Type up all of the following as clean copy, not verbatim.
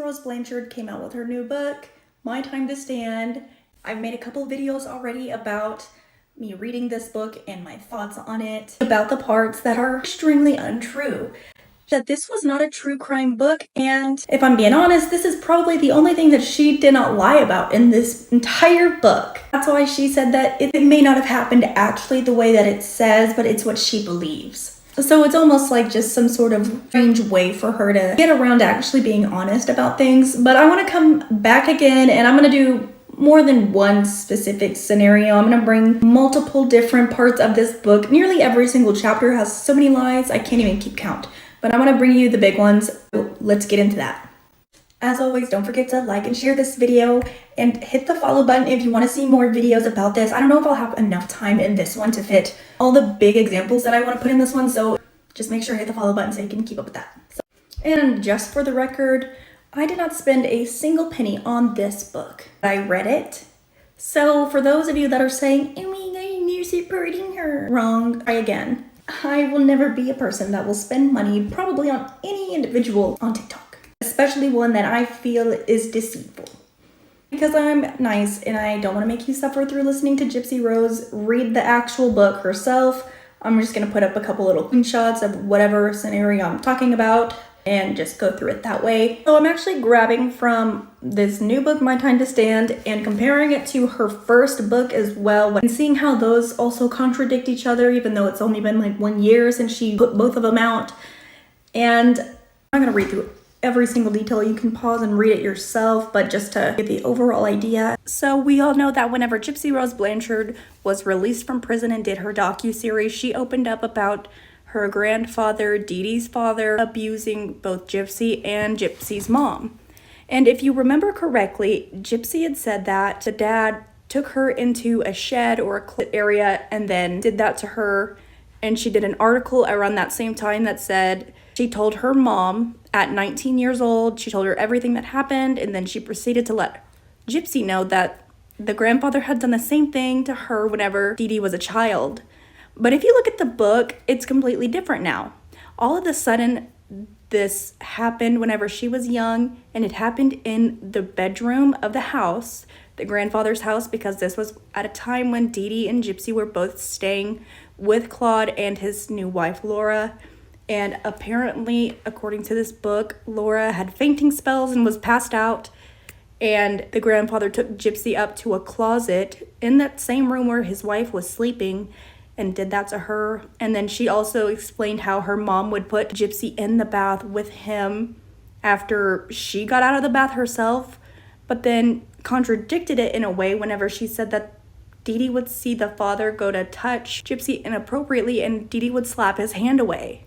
Rose Blanchard came out with her new book, My Time to Stand. I've made a couple videos already about me reading this book and my thoughts on it, about the parts that are extremely untrue. That this was not a true crime book, and if I'm being honest, this is probably the only thing that she did not lie about in this entire book. That's why she said that it may not have happened actually the way that it says, but it's what she believes. So it's almost like just some sort of strange way for her to get around to actually being honest about things. But I want to come back again, and I'm going to do more than one specific scenario. I'm going to bring multiple different parts of this book. Nearly every single chapter has so many lies, I can't even keep count. But I'm going to bring you the big ones. Let's get into that. As always, don't forget to like and share this video and hit the follow button if you want to see more videos about this. I don't know if I'll have enough time in this one to fit all the big examples that I want to put in this one, so just make sure to hit the follow button so you can keep up with that. And just for the record, I did not spend a single penny on this book. I read it. So for those of you that are saying, oh my god, you're supporting her, wrong. Try again. I will never be a person that will spend money probably on any individual on TikTok, especially one that I feel is deceitful. Because I'm nice and I don't want to make you suffer through listening to Gypsy Rose read the actual book herself. I'm just going to put up a couple little screenshots of whatever scenario I'm talking about and just go through it that way. So I'm actually grabbing from this new book, My Time to Stand, and comparing it to her first book as well, and seeing how those also contradict each other, even though it's only been like 1 year since she put both of them out. And I'm going to read through every single detail. You can pause and read it yourself, but just to get the overall idea. So we all know that whenever Gypsy Rose Blanchard was released from prison and did her docuseries, she opened up about her grandfather, Dee Dee's father, abusing both Gypsy and Gypsy's mom. And if you remember correctly, Gypsy had said that the dad took her into a shed or a closet area and then did that to her. And she did an article around that same time that said she told her mom at 19 years old, she told her everything that happened, and then she proceeded to let Gypsy know that the grandfather had done the same thing to her whenever Dee Dee was a child. But if you look at the book, it's completely different now. All of a sudden, this happened whenever she was young, and it happened in the bedroom of the house, the grandfather's house, because this was at a time when Dee Dee and Gypsy were both staying with Claude and his new wife, Laura. And apparently, according to this book, Laura had fainting spells and was passed out. And the grandfather took Gypsy up to a closet in that same room where his wife was sleeping and did that to her. And then she also explained how her mom would put Gypsy in the bath with him after she got out of the bath herself, but then contradicted it in a way whenever she said that Dee Dee would see the father go to touch Gypsy inappropriately and Dee Dee would slap his hand away.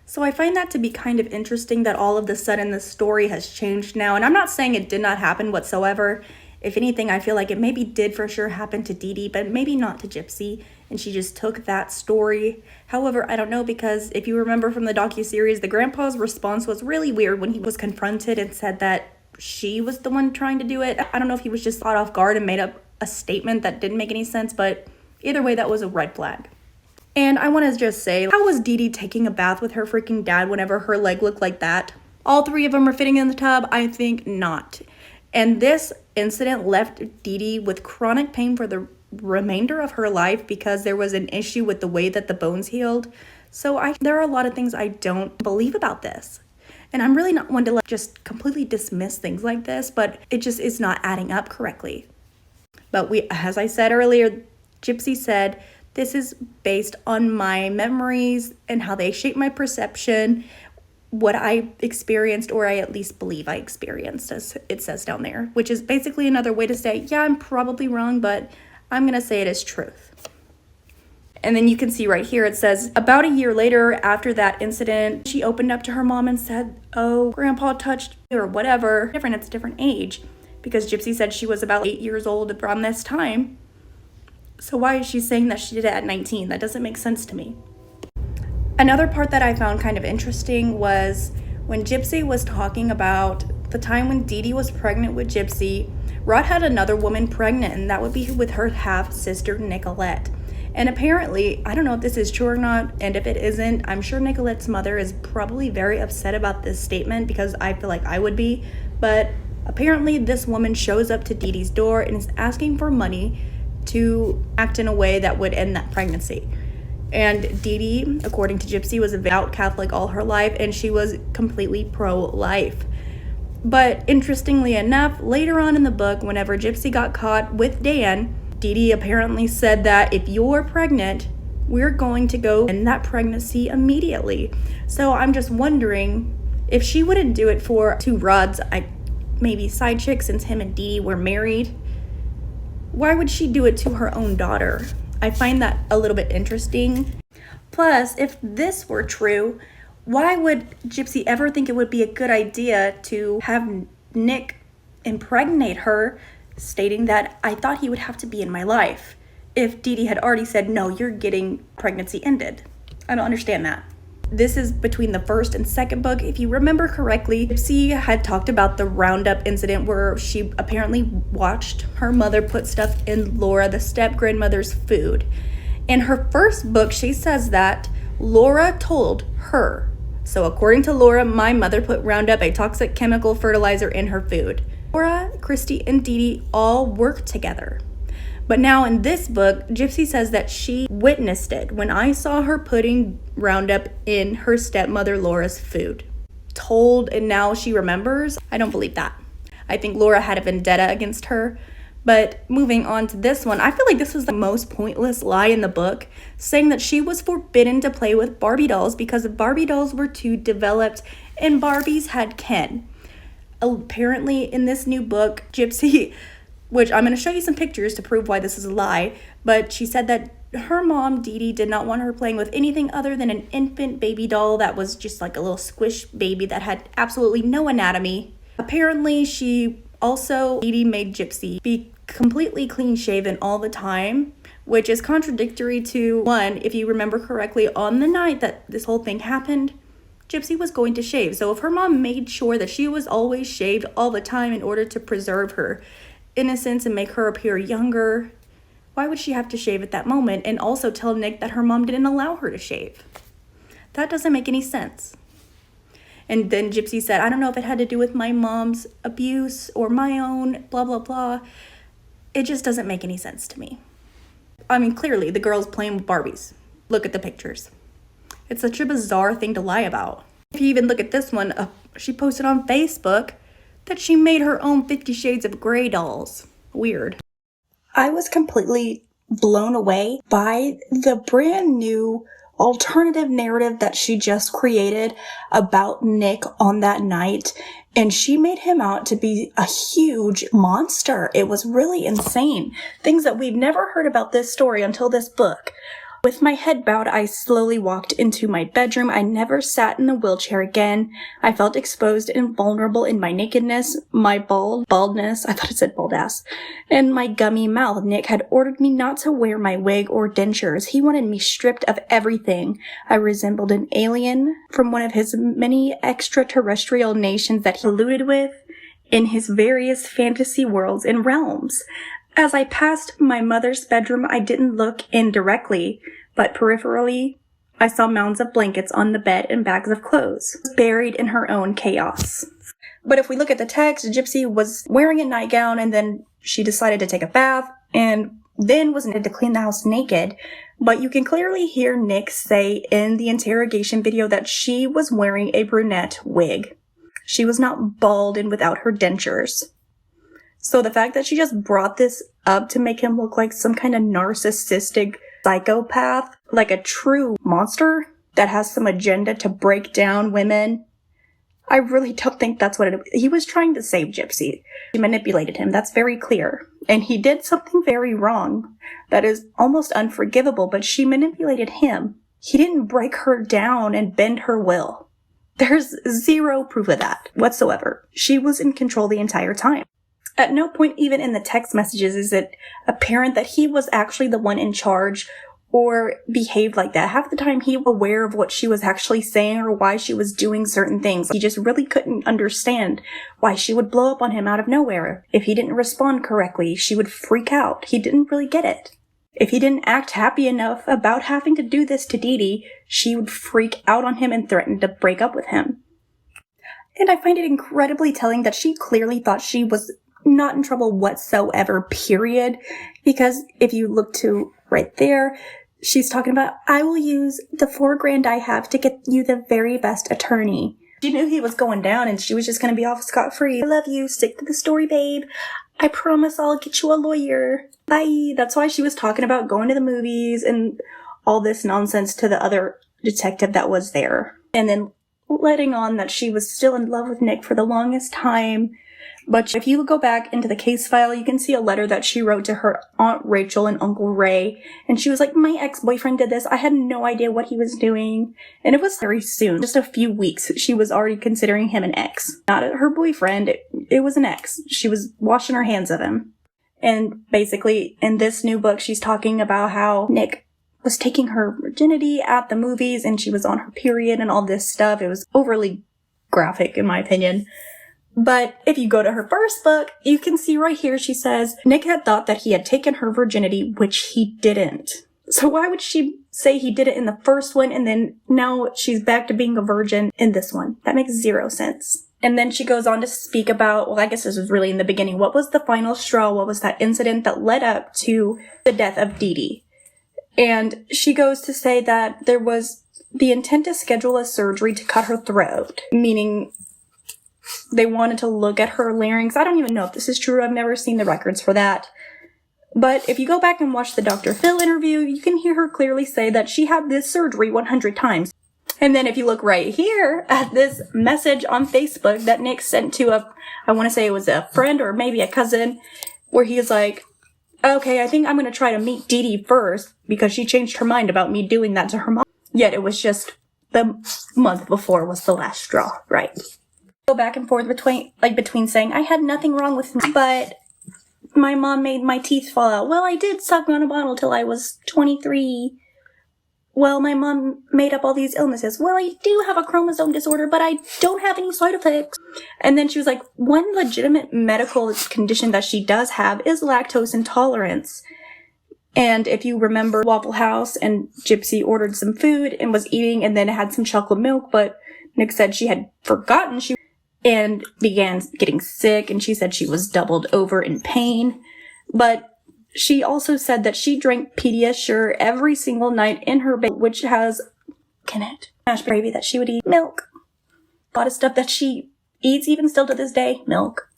So I find that to be kind of interesting that all of a sudden the story has changed now. And I'm not saying it did not happen whatsoever. If anything, I feel like it maybe did for sure happen to Dee Dee, but maybe not to Gypsy. And she just took that story. However, I don't know, because if you remember from the docuseries, the grandpa's response was really weird when he was confronted and said that she was the one trying to do it. I don't know if he was just caught off guard and made up a statement that didn't make any sense, but either way, that was a red flag. And I want to just say, how was Dee Dee taking a bath with her freaking dad whenever her leg looked like that? All three of them are fitting in the tub? I think not. And this incident left Dee Dee with chronic pain for the remainder of her life because there was an issue with the way that the bones healed. So there are a lot of things I don't believe about this. And I'm really not one to just completely dismiss things like this, but it just is not adding up correctly. But as I said earlier, Gypsy said, this is based on my memories and how they shape my perception, what I experienced, or I at least believe I experienced, as it says down there, which is basically another way to say, yeah, I'm probably wrong, but I'm going to say it as truth. And then you can see right here, it says, about a year later after that incident, she opened up to her mom and said, oh, grandpa touched me or whatever. It's a different age, because Gypsy said she was about 8 years old around this time. So why is she saying that she did it at 19? That doesn't make sense to me. Another part that I found kind of interesting was when Gypsy was talking about the time when Dee Dee was pregnant with Gypsy, Rod had another woman pregnant, and that would be with her half-sister, Nicolette. And apparently, I don't know if this is true or not, and if it isn't, I'm sure Nicolette's mother is probably very upset about this statement, because I feel like I would be. But apparently this woman shows up to Dee Dee's door and is asking for money to act in a way that would end that pregnancy. And Dee Dee, according to Gypsy, was a devout Catholic all her life, and she was completely pro-life. But interestingly enough, later on in the book, whenever Gypsy got caught with Dan, Dee Dee apparently said that if you're pregnant, we're going to go end that pregnancy immediately. So I'm just wondering, if she wouldn't do it for two Rods, maybe side chick, since him and Dee Dee were married, why would she do it to her own daughter? I find that a little bit interesting. Plus, if this were true, why would Gypsy ever think it would be a good idea to have Nick impregnate her, stating that I thought he would have to be in my life, if Dee Dee had already said, no, you're getting pregnancy ended? I don't understand that. This is between the first and second book. If you remember correctly, Gypsy had talked about the Roundup incident where she apparently watched her mother put stuff in Laura, the step-grandmother's food. In her first book, she says that Laura told her. So according to Laura, my mother put Roundup, a toxic chemical fertilizer, in her food. Laura, Christy, and Dee Dee all worked together. But now in this book, Gypsy says that she witnessed it when I saw her putting Roundup in her stepmother Laura's food. Told and now she remembers? I don't believe that. I think Laura had a vendetta against her. But moving on to this one, I feel like this was the most pointless lie in the book, saying that she was forbidden to play with Barbie dolls because Barbie dolls were too developed and Barbies had Ken. Apparently in this new book, Gypsy, which I'm going to show you some pictures to prove why this is a lie, but she said that her mom, Dee Dee, did not want her playing with anything other than an infant baby doll that was just like a little squish baby that had absolutely no anatomy. Apparently, Dee Dee made Gypsy be completely clean shaven all the time, which is contradictory to, one, if you remember correctly, on the night that this whole thing happened, Gypsy was going to shave. So if her mom made sure that she was always shaved all the time in order to preserve her innocence and make her appear younger, why would she have to shave at that moment and also tell Nick that her mom didn't allow her to shave? That doesn't make any sense. And then Gypsy said, I don't know if it had to do with my mom's abuse or my own, blah, blah, blah. It just doesn't make any sense to me. I mean, clearly the girl's playing with Barbies. Look at the pictures. It's such a bizarre thing to lie about. If you even look at this one, she posted on Facebook that she made her own 50 Shades of Grey dolls. Weird. I was completely blown away by the brand new alternative narrative that she just created about Nick on that night. And she made him out to be a huge monster. It was really insane. Things that we've never heard about this story until this book. With my head bowed, I slowly walked into my bedroom. I never sat in the wheelchair again. I felt exposed and vulnerable in my nakedness, my baldness, I thought it said bald ass, and my gummy mouth. Nick had ordered me not to wear my wig or dentures. He wanted me stripped of everything. I resembled an alien from one of his many extraterrestrial nations that he colluded with in his various fantasy worlds and realms. As I passed my mother's bedroom, I didn't look in directly, but peripherally, I saw mounds of blankets on the bed and bags of clothes, buried in her own chaos. But if we look at the text, Gypsy was wearing a nightgown and then she decided to take a bath and then was needed to clean the house naked. But you can clearly hear Nick say in the interrogation video that she was wearing a brunette wig. She was not bald and without her dentures. So the fact that she just brought this up to make him look like some kind of narcissistic psychopath, like a true monster that has some agenda to break down women, I really don't think that's what he was trying to save Gypsy. She manipulated him. That's very clear. And he did something very wrong that is almost unforgivable, but she manipulated him. He didn't break her down and bend her will. There's zero proof of that whatsoever. She was in control the entire time. At no point, even in the text messages, is it apparent that he was actually the one in charge or behaved like that. Half the time, he was aware of what she was actually saying or why she was doing certain things. He just really couldn't understand why she would blow up on him out of nowhere. If he didn't respond correctly, she would freak out. He didn't really get it. If he didn't act happy enough about having to do this to Dee Dee, she would freak out on him and threaten to break up with him. And I find it incredibly telling that she clearly thought she was not in trouble whatsoever, period. Because if you look to right there, she's talking about, I will use the $4,000 I have to get you the very best attorney. She knew he was going down and she was just going to be off scot-free. I love you. Stick to the story, babe. I promise I'll get you a lawyer. Bye. That's why she was talking about going to the movies and all this nonsense to the other detective that was there. And then letting on that she was still in love with Nick for the longest time. But if you go back into the case file, you can see a letter that she wrote to her Aunt Rachel and Uncle Ray. And she was like, my ex-boyfriend did this. I had no idea what he was doing. And it was very soon, just a few weeks. She was already considering him an ex. Not her boyfriend. It was an ex. She was washing her hands of him. And basically, in this new book, she's talking about how Nick was taking her virginity at the movies and she was on her period and all this stuff. It was overly graphic, in my opinion. But if you go to her first book, you can see right here, she says, Nick had thought that he had taken her virginity, which he didn't. So why would she say he did it in the first one and then now she's back to being a virgin in this one? That makes zero sense. And then she goes on to speak about, well, I guess this was really in the beginning. What was the final straw? What was that incident that led up to the death of Dee Dee? And she goes to say that there was the intent to schedule a surgery to cut her throat, meaning they wanted to look at her larynx. I don't even know if this is true. I've never seen the records for that. But if you go back and watch the Dr. Phil interview, you can hear her clearly say that she had this surgery 100 times. And then if you look right here at this message on Facebook that Nick sent to I want to say it was a friend or maybe a cousin, where he's like, okay, I think I'm going to try to meet Dee Dee first because she changed her mind about me doing that to her mom. Yet it was just the month before was the last straw, right? Go back and forth between saying I had nothing wrong with me, but my mom made my teeth fall out. Well, I did suck on a bottle till I was 23. Well, my mom made up all these illnesses. Well, I do have a chromosome disorder, but I don't have any side effects. And then she was like, one legitimate medical condition that she does have is lactose intolerance. And if you remember Waffle House and Gypsy ordered some food and was eating and then had some chocolate milk, but Nick said she had forgotten and began getting sick, and she said she was doubled over in pain. But she also said that she drank Pediasure every single night in her bed, which has mashed gravy that she would eat, milk, a lot of stuff that she eats even still to this day, milk.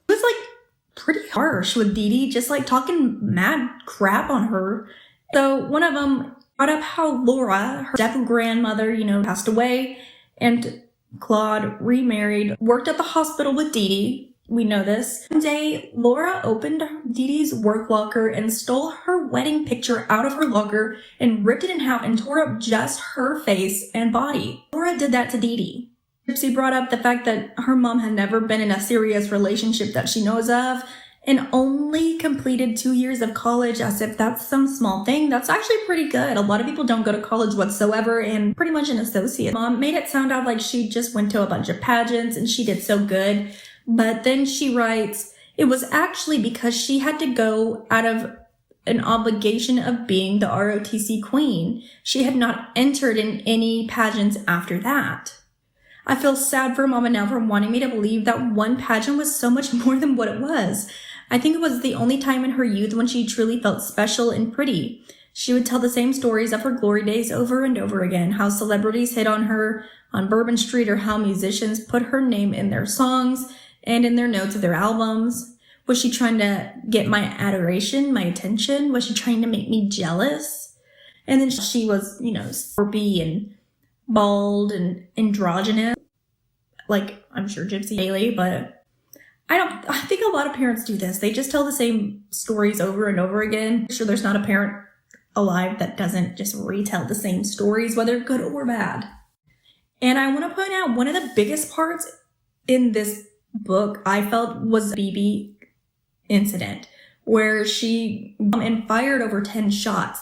It was like pretty harsh with Dee Dee, just like talking mad crap on her. So one of them brought up how Laura, her step grandmother, passed away, and Claude remarried, worked at the hospital with Dee Dee. We know this. One day, Laura opened Dee Dee's work locker and stole her wedding picture out of her locker and ripped it in half and tore up just her face and body. Laura did that to Dee Dee. Gypsy brought up the fact that her mom had never been in a serious relationship that she knows of and only completed 2 years of college, as if that's some small thing. That's actually pretty good. A lot of people don't go to college whatsoever and pretty much an associate. Mom made it sound out like she just went to a bunch of pageants and she did so good. But then she writes, it was actually because she had to go out of an obligation of being the ROTC queen. She had not entered in any pageants after that. I feel sad for Mama now for wanting me to believe that one pageant was so much more than what it was. I think it was the only time in her youth when she truly felt special and pretty. She would tell the same stories of her glory days over and over again, how celebrities hit on her on Bourbon Street or how musicians put her name in their songs and in their notes of their albums. Was she trying to get my adoration, my attention? Was she trying to make me jealous? And then she was, scorpy and bald and androgynous. Like, I'm sure Gypsy daily, but I think a lot of parents do this. They just tell the same stories over and over again. I'm sure there's not a parent alive that doesn't just retell the same stories, whether good or bad. And I want to point out one of the biggest parts in this book I felt was the BB incident, where she fired over 10 shots.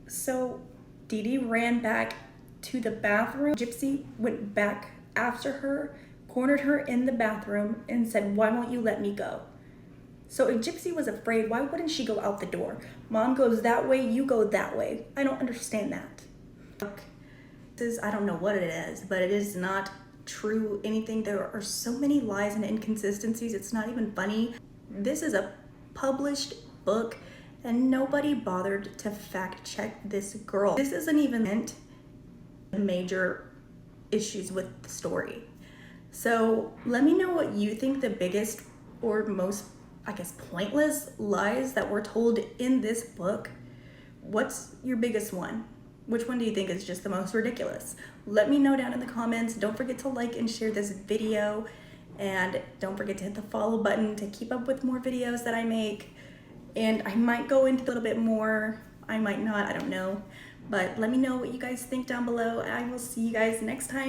So Dee Dee ran back to the bathroom. Gypsy went back after her, cornered her in the bathroom, and said, "Why won't you let me go?" So if Gypsy was afraid, why wouldn't she go out the door? Mom goes that way, you go that way. I don't understand that. I don't know what it is, but it is not true anything. There are so many lies and inconsistencies, it's not even funny. This is a published book and nobody bothered to fact check this girl. This isn't even major issues with the story. So let me know what you think the biggest or most, I guess, pointless lies that were told in this book. What's your biggest one? Which one do you think is just the most ridiculous? Let me know down in the comments. Don't forget to like and share this video. And don't forget to hit the follow button to keep up with more videos that I make. And I might go into a little bit more. I might not, I don't know. But let me know what you guys think down below. I will see you guys next time.